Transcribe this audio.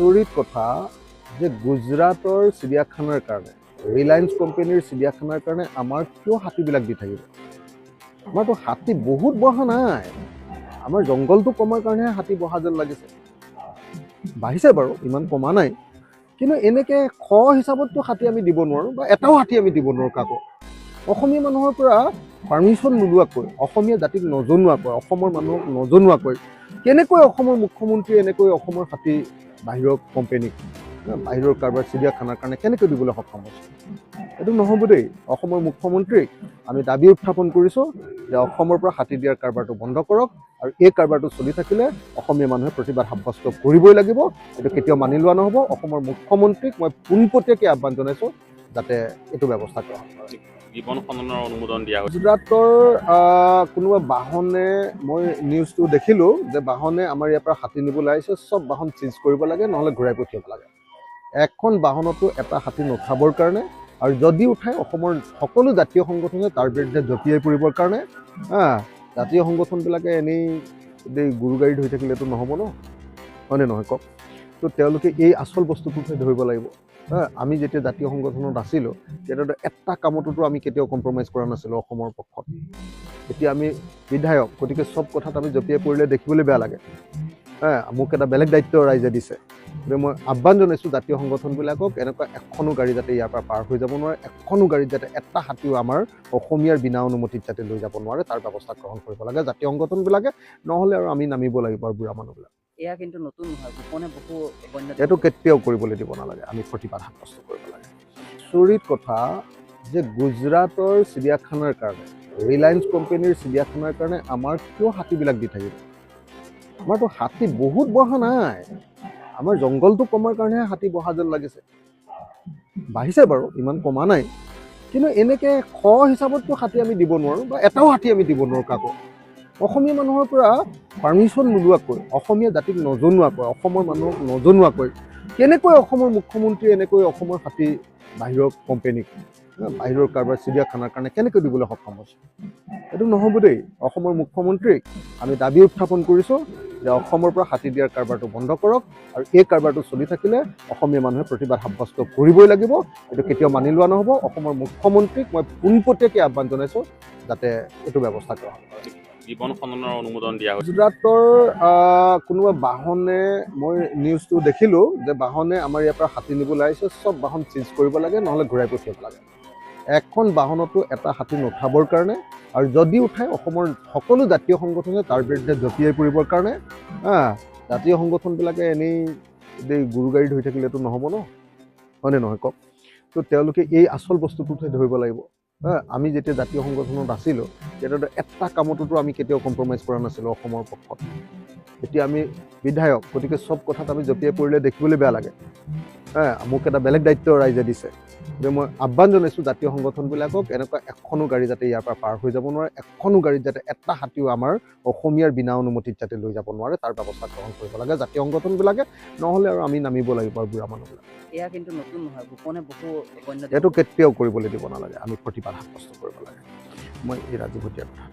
আচৰিত কথা যে গুজৰাটৰ চিৰিয়াখানাৰ কাৰণে ৰিলায়েন্স কোম্পানীৰ চিৰিয়াখানাৰ কাৰণে আমাৰ কিয় হাতীবিলাক দি থাকিব? আমাৰতো হাতী বহুত বহা নাই, আমাৰ জংঘলটো কমাৰ কাৰণেহে হাতী বহা যেন লাগিছে। বাঢ়িছে বাৰু, ইমান কমা নাই, কিন্তু এনেকৈ শ হিচাপততো হাতী আমি দিব নোৱাৰোঁ বা এটাও হাতী আমি দিব নোৱাৰোঁ কাকো। অসমীয়া মানুহৰ পৰা পাৰ্মিশ্যন নোলোৱাকৈ, অসমীয়া জাতিক নজনোৱাকৈ, অসমৰ মানুহক নজনোৱাকৈ কেনেকৈ অসমৰ মুখ্যমন্ত্ৰীয়ে এনেকৈ অসমৰ হাতী বাহিৰৰ কোম্পানীক, বাহিৰৰ কাৰোবাৰ চিৰিয়াখানাৰ কাৰণে কেনেকৈ দিবলৈ সক্ষম হৈছে? এইটো নহ'ব দেই। অসমৰ মুখ্যমন্ত্ৰীক আমি দাবী উত্থাপন কৰিছোঁ যে অসমৰ পৰা হাতী দিয়াৰ কাৰবাৰটো বন্ধ কৰক, আৰু এই কাৰবাৰটো চলি থাকিলে অসমীয়া মানুহে প্ৰতিবাদ সাব্যস্ত কৰিবই লাগিব। এইটো কেতিয়াও মানি লোৱা নহ'ব। অসমৰ মুখ্যমন্ত্ৰীক মই পোনপটীয়াকৈ আহ্বান জনাইছোঁ যাতে এইটো ব্যৱস্থা গ্ৰহণ কৰে। জীৱন খননৰ অনুমোদন দিয়া হৈছে। গুজৰাটৰ কোনোবা বাহনে, মই নিউজটো দেখিলোঁ যে বাহনে আমাৰ ইয়াৰ পৰা হাতী নিবলৈ আহিছে, চব বাহন চিজ কৰিব লাগে, নহ'লে ঘূৰাই পঠিয়াব লাগে। এখন বাহনতো এটা হাতী নুঠাবৰ কাৰণে, আৰু যদি উঠাই অসমৰ সকলো জাতীয় সংগঠনে তাৰ বিৰুদ্ধে জঁপিয়াই পৰিবৰ কাৰণে। জাতীয় সংগঠনবিলাকে এনেই গুৰু গাড়ী ধৰি থাকিলেতো নহ'ব ন, হয়নে নহয় কওক? তো তেওঁলোকে এই আচল বস্তুটোহে ধৰিব লাগিব। আমি যেতিয়া জাতীয় সংগঠনত আছিলোঁ তেতিয়াতো এটা কামততো আমি কেতিয়াও কম্প্ৰমাইজ কৰা নাছিলোঁ অসমৰ পক্ষত। এতিয়া আমি বিধায়ক, গতিকে চব কথাত আমি জঁপিয়াই পৰিলে দেখিবলৈ বেয়া লাগে। মোক এটা বেলেগ দায়িত্ব ৰাইজে দিছে, গতিকে মই আহ্বান জনাইছোঁ জাতীয় সংগঠনবিলাকক, এনেকুৱা এখনো গাড়ী যাতে ইয়াৰ পৰা পাৰ হৈ যাব নোৱাৰে, এখনো গাড়ীত যাতে এটা হাতীও আমাৰ অসমীয়াৰ বিনা অনুমতিত যাতে লৈ যাব নোৱাৰে, তাৰ ব্যৱস্থা গ্ৰহণ কৰিব লাগে জাতীয় সংগঠনবিলাকে। নহ'লে আৰু আমি নামিব লাগিব আৰু বুঢ়া মানুহবিলাক। এয়া কিন্তু নতুন নহয়, গোপনে বহু এইটো কেতিয়াও কৰিবলৈ দিব নালাগে, আমি প্ৰতিবাদ সাব্যস্ত কৰিব লাগে। আচৰিত কথা যে গুজৰাটৰ চিৰিয়াখানাৰ কাৰণে, ৰিলায়েন্স কোম্পানীৰ চিৰিয়াখানাৰ কাৰণে আমাৰ কিয় হাতীবিলাক দি থাকিব? আমাৰতো হাতী বহুত বহা নাই, আমাৰ জংঘলটো কমাৰ কাৰণেহে হাতী বহা যেন লাগিছে। বাঢ়িছে বাৰু, ইমান কমা নাই, কিন্তু এনেকৈ শ হিচাপততো হাতী আমি দিব নোৱাৰোঁ বা এটাও হাতী আমি দিব নোৱাৰোঁ কাকো। অসমীয়া মানুহৰ পৰা পাৰ্মিশ্যন নোলোৱাকৈ, অসমীয়া জাতিক নজনোৱাকৈ, অসমৰ মানুহক নজনোৱাকৈ কেনেকৈ অসমৰ মুখ্যমন্ত্ৰীয়ে এনেকৈ অসমৰ হাতী বাহিৰৰ কোম্পানীক, বাহিৰৰ কাৰোবাৰ চিৰিয়াখানাৰ কাৰণে কেনেকৈ দিবলৈ সক্ষম হৈছে? এইটো নহ'ব দেই। অসমৰ মুখ্যমন্ত্ৰীক আমি দাবী উত্থাপন কৰিছোঁ যে অসমৰ পৰা হাতী দিয়াৰ কাৰবাৰটো বন্ধ কৰক, আৰু এই কাৰবাৰটো চলি থাকিলে অসমীয়া মানুহে প্ৰতিবাদ সাব্যস্ত কৰিবই লাগিব। এইটো কেতিয়াও মানি লোৱা নহ'ব। অসমৰ মুখ্যমন্ত্ৰীক মই পোনপটীয়াকৈ আহ্বান জনাইছোঁ যাতে এইটো ব্যৱস্থা গ্ৰহণ কৰে। জীৱন খননৰ অনুমোদন দিয়া হৈছে। গুজৰাটৰ কোনোবা বাহনে, মই নিউজটো দেখিলোঁ যে বাহনে আমাৰ ইয়াৰ পৰা হাতী নিবলৈ আহিছে, চব বাহন চিজ কৰিব লাগে, নহ'লে ঘূৰাই পঠিয়াব লাগে। এখন বাহনতো এটা হাতী নুঠাবৰ কাৰণে, আৰু যদি উঠাই অসমৰ সকলো জাতীয় সংগঠনে তাৰ বিৰুদ্ধে জঁপিয়াই পৰিবৰ কাৰণে। জাতীয় সংগঠনবিলাকে এনেই গুৰু গাড়ী ধৰি থাকিলেতো নহ'ব ন, হয়নে নহয় কওক? তো তেওঁলোকে এই আচল বস্তুটোহে ধৰিব লাগিব। আমি যেতিয়া জাতীয় সংগঠনত আছিলোঁ তেতিয়াতো এটা কামততো আমি কেতিয়াও কম্প্ৰমাইজ কৰা নাছিলোঁ অসমৰ পক্ষত। এতিয়া আমি বিধায়ক, গতিকে চব কথাত আমি জঁপিয়াই পৰিলে দেখিবলৈ বেয়া লাগে। মোক এটা বেলেগ দায়িত্ব ৰাইজে দিছে, গতিকে মই আহ্বান জনাইছোঁ জাতীয় সংগঠনবিলাকক, এনেকুৱা এখনো গাড়ী যাতে ইয়াৰ পৰা পাৰ হৈ যাব নোৱাৰে, এখনো গাড়ীত যাতে এটা হাতীও আমাৰ অসমীয়াৰ বিনা অনুমতিত যাতে লৈ যাব নোৱাৰে, তাৰ ব্যৱস্থা গ্ৰহণ কৰিব লাগে জাতীয় সংগঠনবিলাকে। নহ'লে আৰু আমি নামিব লাগিব আৰু বুঢ়া মানুহবিলাক। এয়া কিন্তু নতুন নহয়, গোপনে বহু এইটো কেতিয়াও কৰিবলৈ দিব নালাগে, আমি প্ৰতিবাদ সাব্যস্ত কৰিব লাগে। মই এই ৰাজীৱতীয়াৰ কথা।